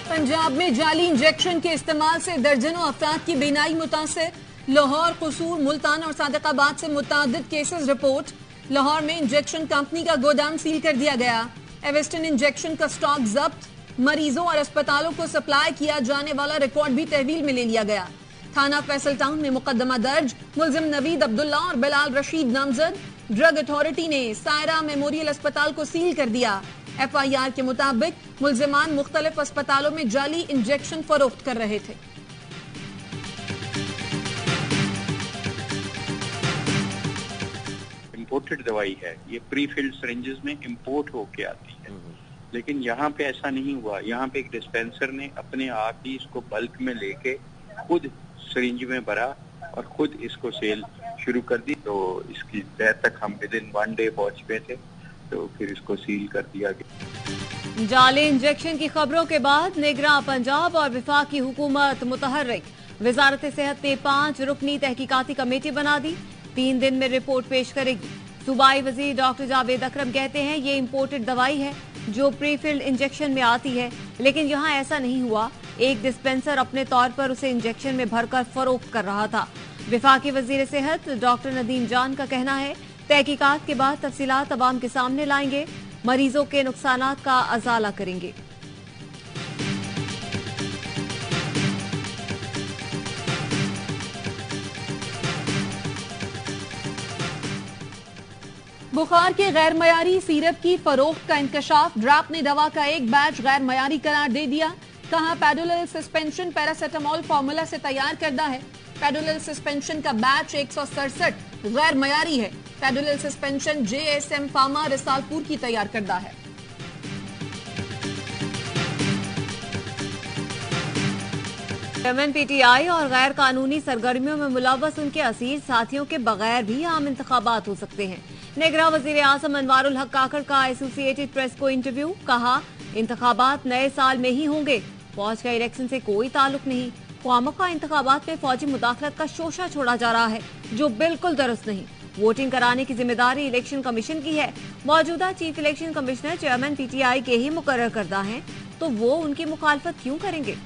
पंजाब में जाली इंजेक्शन के इस्तेमाल से दर्जनों अफराद की बीनाई मुतासिर। लाहौर, कसूर, मुल्तान और सादिकाबाद से मुतादिद केसेस रिपोर्ट। लाहौर में इंजेक्शन कंपनी का गोदाम सील कर दिया गया। एवेस्टन इंजेक्शन का स्टॉक जब्त। मरीजों और अस्पतालों को सप्लाई किया जाने वाला रिकॉर्ड भी तहवील में ले लिया गया। थाना फैसल टाउन में मुकदमा दर्ज। मुलजिम नवीद अब्दुल्ला और बिलाल रशीद नामजद। ड्रग अथॉरिटी ने सायरा मेमोरियल अस्पताल को सील कर दिया। FIR के मुताबिक मुलजिमान मुख्तलिफ अस्पतालों में जाली इंजेक्शन फरोख्त कर रहे थे। इम्पोर्टेड दवाई है, ये प्री फिल्ड सिरिंजेस में इम्पोर्ट होके आती है, लेकिन यहाँ पे ऐसा नहीं हुआ। यहाँ पे एक डिस्पेंसर ने अपने आप ही इसको बल्क में लेके खुद सिरिंज में भरा और खुद इसको सेल शुरू कर दी। तो इसकी तह तक हम विद इन 1 डे पहुंच गए थे, तो फिर इसको सील कर दिया गया। जाली इंजेक्शन की खबरों के बाद निगरां पंजाब और वफाकी हुकूमत मुतहर्रिक। वजारत सेहत ने 5 रुकनी तहकीकाती कमेटी बना दी, 3 दिन में रिपोर्ट पेश करेगी। सूबाई वजीर डॉक्टर जावेद अकरम कहते हैं ये इम्पोर्टेड दवाई है जो प्री फिल्ड इंजेक्शन में आती है, लेकिन यहाँ ऐसा नहीं हुआ। एक डिस्पेंसर अपने तौर पर उसे इंजेक्शन में भरकर फरोख्त कर रहा था। वफाकी वजीर सेहत डॉक्टर नदीम जान का कहना है तहकीकात के बाद तफसीलात अवाम के सामने लाएंगे, मरीजों के नुकसानात का अजाला करेंगे। बुखार के गैर मयारी सीरप की फरोख्त का इंकशाफ। ड्राप ने दवा का एक बैच गैर मयारी करार दे दिया। कहा पैडोलिल सस्पेंशन पैरासिटामोल फार्मूला से तैयार करदा है। पैडोलिल सस्पेंशन का बैच 167 गैर मयारी है। पैडोलिल सस्पेंशन JSM फार्मा रिसालपुर की तैयार करदा है। MNPTI और गैर कानूनी सरगर्मियों में मुलव्वस उनके असीर साथियों के बगैर भी आम इंतखाबात हो सकते हैं। निगरां वजीर आजम अनवारुल हक काकड़ का एसोसिएटेड प्रेस को इंटरव्यू। कहा इंतखाबात नए साल में ही होंगे, फौज का इलेक्शन से कोई ताल्लुक नहीं। ख्वामखा इंतखाबात में फौजी मुदाखलत का शोशा छोड़ा जा रहा है जो बिल्कुल दुरुस्त नहीं। वोटिंग कराने की जिम्मेदारी इलेक्शन कमीशन की है। मौजूदा chief election commissioner chairman PTI के ही मुकर्रर करदा हैं, तो वो उनकी मुखालफत क्यों करेंगे।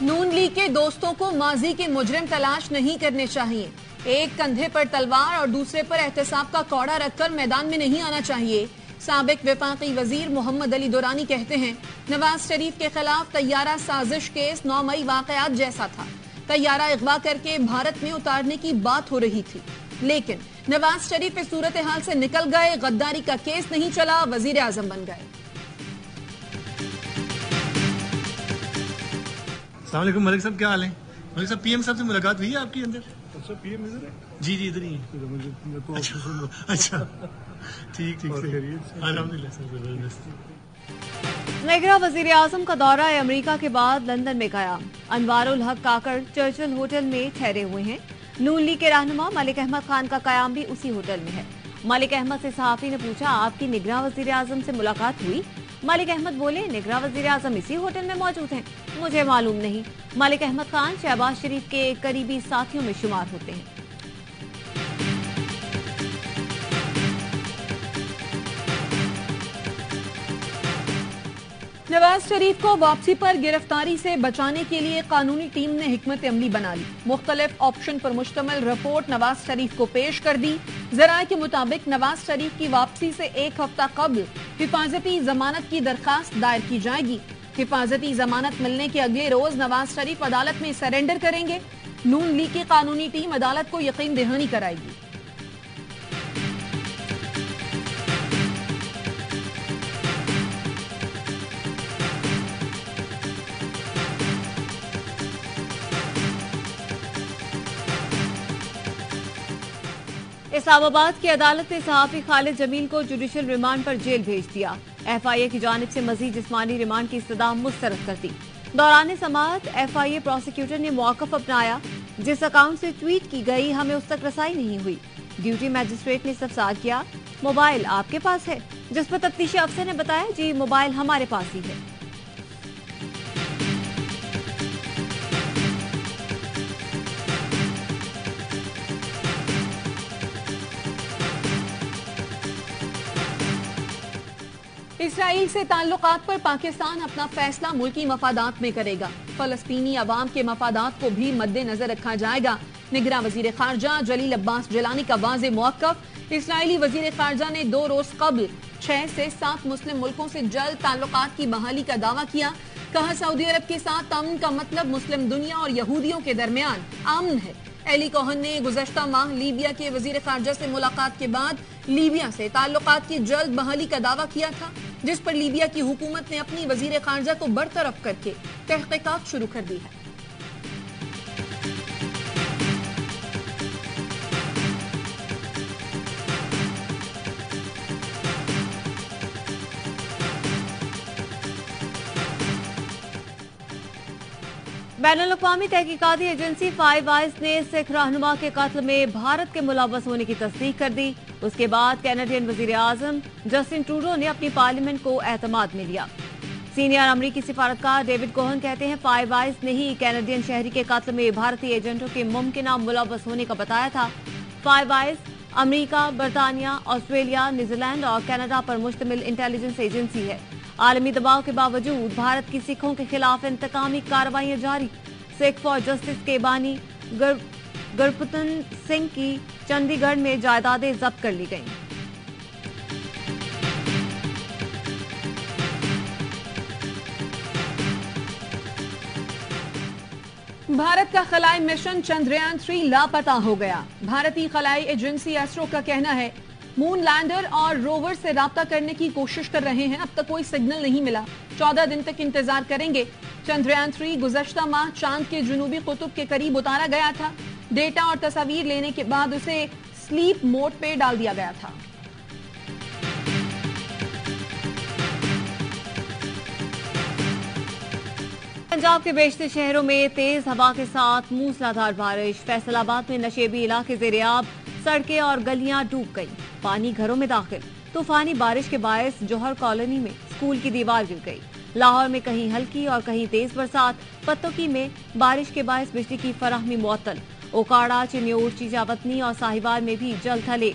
नून लीग के दोस्तों को माजी के मुजरिम तलाश नहीं करने चाहिए। एक कंधे पर तलवार और दूसरे पर एहतसाब का कौड़ा रखकर मैदान में नहीं आना चाहिए। साबिक वफाकी वजीर मोहम्मद अली दुरानी कहते हैं नवाज शरीफ के खिलाफ तैयारा साजिश केस 9 मई वाकयात जैसा था। तैयारा अगवा करके भारत में उतारने की बात हो रही थी, लेकिन नवाज शरीफ इस सूरत हाल से निकल गए। गद्दारी का केस नहीं चला, वजीर आजम बन गए। अस्सलाम वालेकुम मलिक साहब, क्या हाल है? मलिक साहब PM साहब से मुलाकात हुई है आपकी अंदर? अच्छा PM इधर है? जी इधर ही है। अच्छा ठीक अल्हम्दुलिल्लाह सर, जबरदस्त। निगरां वजीर आजम का दौरा अमेरिका के बाद लंदन में गया। अनवारुल हक काकड़ चर्चिल होटल में ठहरे हुए हैं। नून लीग के रहनुमा मलिक अहमद खान का कयाम भी उसी होटल में है। मलिक अहमद से सहाफी ने पूछा आपकी निगरां वजीर आजम से मुलाकात हुई? मलिक अहमद बोले निगरां वजीर आजम इसी होटल में मौजूद हैं, मुझे मालूम नहीं। मलिक अहमद खान शहबाज शरीफ के करीबी साथियों में शुमार होते हैं। नवाज शरीफ को वापसी पर गिरफ्तारी से बचाने के लिए कानूनी टीम ने हिकमत अमली बना ली। मुख्तलिफ ऑप्शन पर मुश्तमिल रिपोर्ट नवाज शरीफ को पेश कर दी। जराये के मुताबिक नवाज शरीफ की वापसी से 1 हफ्ता कबल हिफाजती जमानत की दरखास्त दायर की जाएगी। हिफाजती जमानत मिलने के अगले रोज नवाज शरीफ अदालत में सरेंडर करेंगे। नून लीग की कानूनी टीम अदालत को यकीन दहानी कराएगी। इस्लामाबाद की अदालत ने सहाफी खालिद जमील को जुडिशियल रिमांड पर जेल भेज दिया। FIA की जानिब से मजीद जिस्मानी रिमांड की इस्तदा मुस्तरद कर दी। दौरान समाअत FIA प्रोसिक्यूटर ने मौकफ अपनाया। जिस अकाउंट से ट्वीट की गई हमें उस तक रसाई नहीं हुई। ड्यूटी मजिस्ट्रेट ने इस्तफसार किया मोबाइल आपके पास है, जिस पर तफ्तीशी अफसर ने बताया जी मोबाइल हमारे पास ही है। इसराइल से ताल्लुकात पर पाकिस्तान अपना फैसला मुल्की मफादात में करेगा। फलस्तीनी अवाम के मफादात को भी मद्देनजर रखा जाएगा। निगरां वजीर खारजा जलील अब्बास जलानी का वाज़े मौक़िफ़। इसराइली वजीर खारजा ने 2 रोज कबल 6 से 7 मुस्लिम मुल्कों से जल्द ताल्लुकात की बहाली का दावा किया। कहा, सऊदी अरब के साथ अमन का मतलब मुस्लिम दुनिया और यहूदियों के दरमियान अमन है। एली कोहन ने गुज़श्ता माह लीबिया के वजीर खारजा से मुलाकात के बाद लीबिया से ताल्लुकात की जल्द बहाली का दावा किया था, जिस पर लीबिया की हुकूमत ने अपनी वजीर खारजा को बरतरफ करके तहकीकात शुरू कर दी है। बैनुल-अक़वामी तहकीकाती एजेंसी 5 आइज़ ने सिख रहनुमा के कत्ल में भारत के मुलव्वस होने की तस्दीक कर दी। उसके बाद कैनेडियन वजीर आज़म जस्टिन ट्रूडो ने अपनी पार्लियामेंट को एतमाद में लिया। सीनियर अमरीकी सिफारतकार डेविड कोहन कहते हैं, 5 आइज़ ने ही कैनेडियन शहरी के कत्ल में भारतीय एजेंटों के मुमकिन मुलव्वस होने का बताया था। 5 आइज़ अमरीका, बरतानिया, ऑस्ट्रेलिया, न्यूजीलैंड और कनाडा पर मुश्तमिल इंटेलिजेंस एजेंसी है। आलमी दबाव के बावजूद भारत की सिखों के खिलाफ इंतकामी कार्रवाइयां जारी। सिख फॉर जस्टिस के बानी गुरपतन सिंह की चंडीगढ़ में जायदादें जब्त कर ली गईं। भारत का खलाई मिशन चंद्रयान 3 लापता हो गया। भारतीय खलाई एजेंसी एस्ट्रो का कहना है, मून लैंडर और रोवर से राब्ता करने की कोशिश कर रहे हैं, अब तक कोई सिग्नल नहीं मिला। 14 दिन तक इंतजार करेंगे। चंद्रयान 3 गुज़श्ता माह चांद के जुनूबी कुतुब के करीब उतारा गया था। डेटा और तस्वीर लेने के बाद उसे स्लीप मोड पे डाल दिया गया था। पंजाब के बेशतर शहरों में तेज हवा के साथ मूसलाधार बारिश। फैसलाबाद में नशेबी इलाके ज़ेरे-आब, सड़कें और गलियां डूब गईं। पानी घरों में दाखिल। तूफानी बारिश के बायस जौहर कॉलोनी में स्कूल की दीवार गिर गई। लाहौर में कहीं हल्की और कहीं तेज बरसात। पत्तोकी में बारिश के बायस बिजली की फराहमी मुअत्तल। ओकाड़ा, चिन्योर, चीजावतनी और साहिवाल में भी जल थल।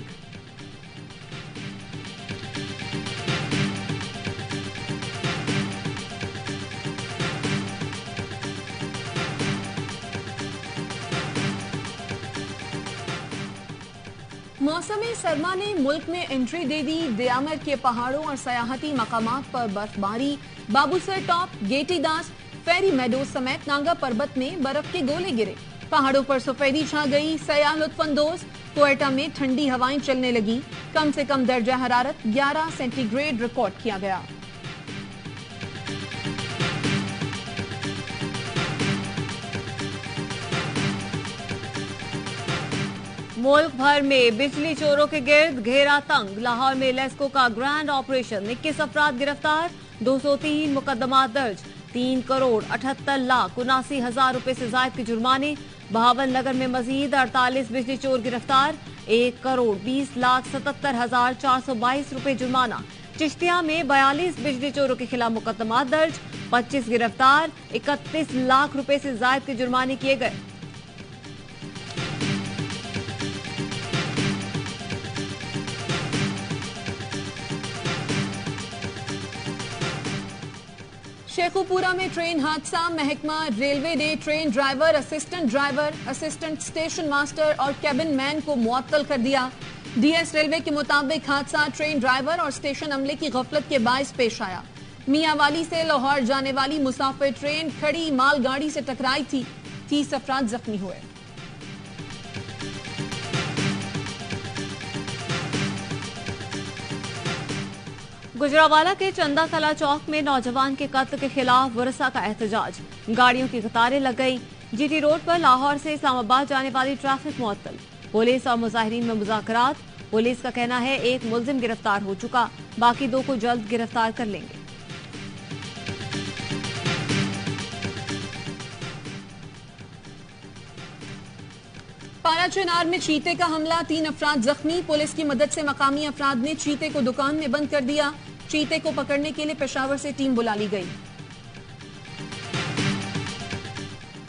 मौसमी सरमा ने मुल्क में एंट्री दे दी। दियामर के पहाड़ों और सयाहती मकामात पर बर्फबारी। बाबूसर टॉप, गेटी दास, फेरी मेडो समेत नांगा पर्वत में बर्फ के गोले गिरे। पहाड़ों पर सफेदी छा गई। सयाह लुत्फानंदोज। क्वेटा में ठंडी हवाएं चलने लगी। कम से कम दर्जा हरारत 11 सेंटीग्रेड रिकॉर्ड किया गया। मुल्क भर में बिजली चोरों के गिर्द घेरा तंग। लाहौर में लेस्को का ग्रैंड ऑपरेशन। 21 अफराद गिरफ्तार। 203 मुकदमात दर्ज। 3,78,79,000 रुपए से जायद के जुर्माने। बहावल नगर में मजीद 48 बिजली चोर गिरफ्तार। 1,20,77,422 रुपए जुर्माना। चिश्तिया में 42 बिजली चोरों के खिलाफ मुकदमात दर्ज। 25 गिरफ्तार। 31 लाख रुपए से जायद के जुर्माने किए गए। शेखुपुरा में ट्रेन हादसा। महकमा रेलवे ने train driver, assistant station master और कैबिन मैन को मुअत्तल कर दिया। डीएस रेलवे के मुताबिक हादसा ट्रेन ड्राइवर और स्टेशन अमले की गफलत के बायस पेश आया। मियांवाली से लाहौर जाने वाली मुसाफिर ट्रेन खड़ी मालगाड़ी से टकराई थी। 30 अफराद जख्मी हुए। गुजरावाला के चंदा कला चौक में नौजवान के कत्ल के खिलाफ वरसा का एहतजाज। गाड़ियों की कतारें लग गई। जीटी रोड पर लाहौर से इस्लामाबाद जाने वाली ट्रैफिक मुअत्तल। पुलिस और मुजाहिरीन में मुज़ाकरात। पुलिस का कहना है एक मुल्जिम गिरफ्तार हो चुका, बाकी 2 को जल्द गिरफ्तार कर लेंगे। पाराचनार में चीते का हमला, 3 अफराद जख्मी। पुलिस की मदद से मकामी अफराद ने चीते को दुकान में बंद कर दिया। चीते को पकड़ने के लिए पेशावर से टीम बुला ली गई।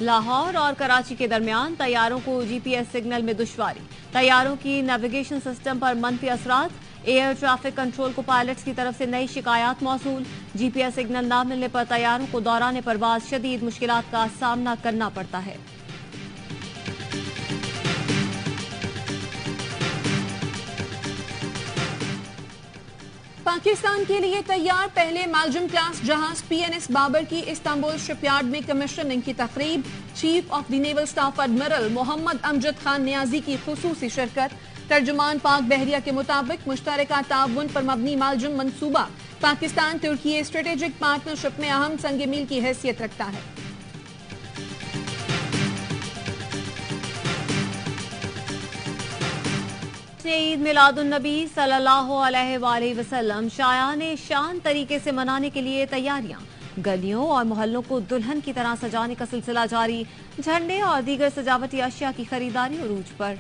लाहौर और कराची के दरमियान तैयारों को जीपीएस सिग्नल में दुश्वारी। तैयारों की नेविगेशन सिस्टम पर मनफी असरात। एयर ट्रैफिक कंट्रोल को पायलट्स की तरफ से नई शिकायत मौसूल। जीपीएस सिग्नल न मिलने पर तैयारों को दौरान परवाज शदीद मुश्किलात का सामना करना पड़ता है। पाकिस्तान के लिए तैयार पहले मालजम क्लास जहाज पीएनएस बाबर की इस्तांबुल शिपयार्ड में कमीशनिंग की तकरीब। Chief of the naval staff admiral Muhammad Amjad Khan Niazi की खुसूसी शिरकत। तर्जुमान पाक बहरिया के मुताबिक मुश्तरका ताउन पर मबनी मालजम मंसूबा पाकिस्तान तुर्की स्ट्रेटेजिक पार्टनरशिप में अहम संग मील की हैसियत रखता है। ईद मिलादुन्नबी सल्लल्लाहु अलैहि वसल्लम शायाने शान तरीके से मनाने के लिए तैयारियां। गलियों और मोहल्लों को दुल्हन की तरह सजाने का सिलसिला जारी। झंडे और दीगर सजावटी अशिया की खरीदारी उरूज पर।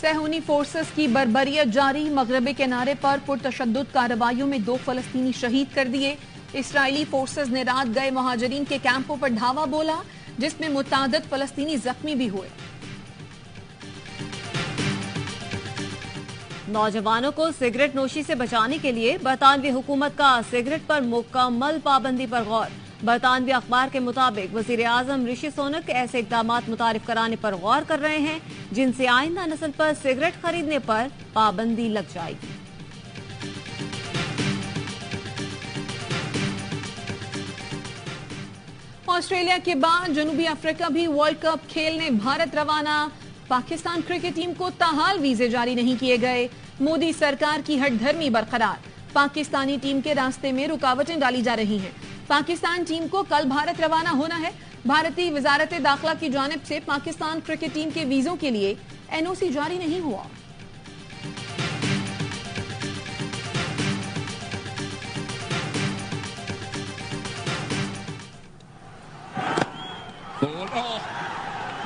सहूनी फोर्सेस की बर्बरियत जारी। मगरबी किनारे पर पुरतशद्दुद कार्रवाइयों में 2 फलस्तीनी शहीद कर दिए। इसराइली फोर्सेस ने रात गए मुहाजिरीन के कैंपों पर धावा बोला, जिसमें मुतादिद फलस्तीनी जख्मी भी हुए। नौजवानों को सिगरेट नोशी से बचाने के लिए बरतानवी हुकूमत का सिगरेट पर मुकम्मल पाबंदी पर गौर। बरतानवी अखबार के मुताबिक वजीर आजम ऋषि सुनक ऐसे इकदाम मुतारिफ कराने पर गौर कर रहे हैं जिनसे आइंदा नस्ल पर सिगरेट खरीदने पर पाबंदी लग जाएगी। ऑस्ट्रेलिया के बाद जनूबी अफ्रीका भी वर्ल्ड कप खेलने भारत रवाना। पाकिस्तान क्रिकेट टीम को ताहाल वीजे जारी नहीं किए गए। मोदी सरकार की हठधर्मी बरकरार। पाकिस्तानी टीम के रास्ते में रुकावटें डाली जा रही हैं। पाकिस्तान टीम को कल भारत रवाना होना है। भारतीय वजारत दाखिला की जानिब से पाकिस्तान क्रिकेट टीम के वीजों के लिए एनओसी जारी नहीं हुआ।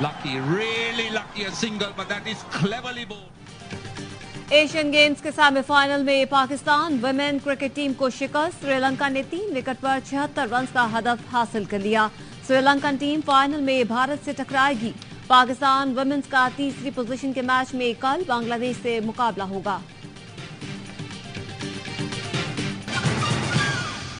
Lucky, really lucky, a single, but that is cleverly bowled. Asian games के सेमीफाइनल में पाकिस्तान वुमेन क्रिकेट टीम को शिकस्त। श्रीलंका ने 3 विकेट पर 76 रन का हदफ हासिल कर लिया। श्रीलंकन टीम फाइनल में भारत से टकराएगी। पाकिस्तान वुमेन्स का तीसरी पोजीशन के मैच में कल बांग्लादेश से मुकाबला होगा।